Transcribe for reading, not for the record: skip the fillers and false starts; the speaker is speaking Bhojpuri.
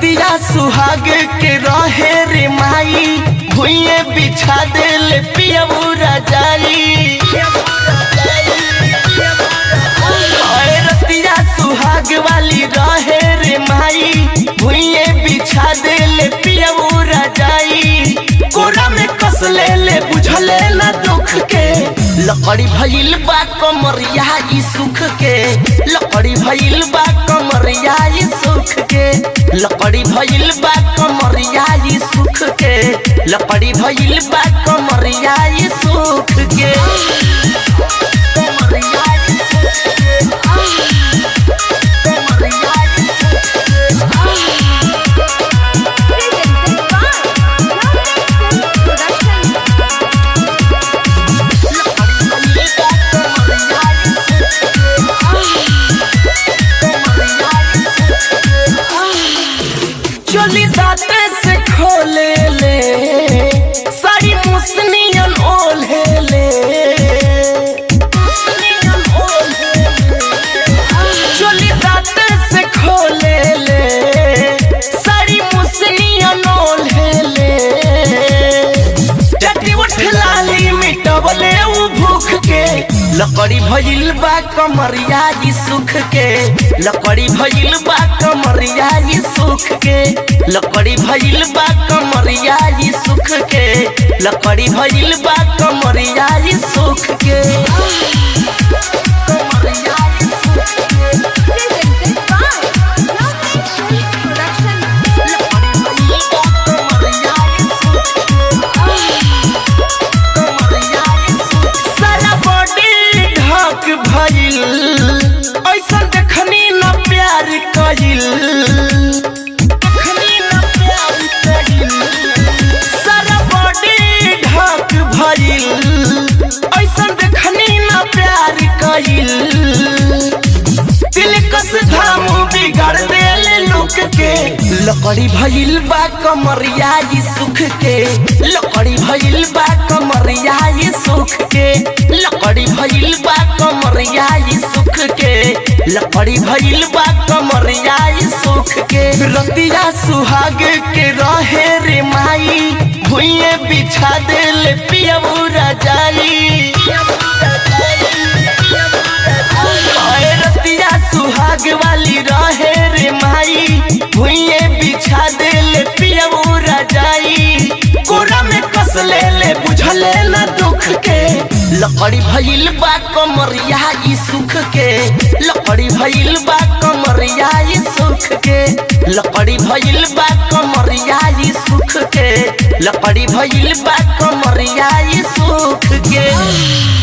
रतिया सुहाग के रहे रे माई भुइये बिछा देले पियबू रजाई। रतिया सुहाग वाली रहे रे माई भुइये बिछा देले पियबू रजाई। कोरा में कस ले बुझले ना दुख के लकड़ी भइल बा कमरिया ई सुख के। लकड़ी भइल बा कमरिया ई सुख के। लकड़ी भइल बा कमरिया ई सुख के। लकड़ी भइल बा कमरिया ई सुख के। चोली दाते से खोले ले साड़ी मुसनियन ओढ़े ले। चोली दाते से खोले ले साड़ी मुसनियन ओढ़े ले। चटी उठ लाली मिटवले उ भूख के लकड़ी भइल बा कमरिया ई सुख के। लकड़ी भइल बा कमरिया ई सुख के। लकड़ी भइल बा कमरिया ई सुख के। लकड़ी भइल बा कमरिया ई सुख के। भइल ऐसा देखनी न प्यार कइल। सारा बॉडी ढक भइल ऐसा देखनी न प्यार कइल। दिल कस धाम बिगाड़ देले लोक के लकड़ी भइल बा कमरिया ई सुख के। लकड़ी भइल बा कमरिया ई सुख के। लकड़ी भइल बा कमरिया ई सुख के। लकड़ी भइल बा कमरिया ई सुख के। रतिया सुहाग के रहे रे माई भुइये बिछा देले पियबू रजाई। रतिया सुहाग वाली रहे रे माई भुइये बिछा देले पियबू रजाई। कोरा में कस ले बुझले ना दुख के लकड़ी भइल बा कमरिया ई सुख के। लकड़ी भइल बा कमरिया ई सुख के। लकड़ी भइल बा कमरिया ई सुख के। लकड़ी भइल बा कमरिया ई सुख के।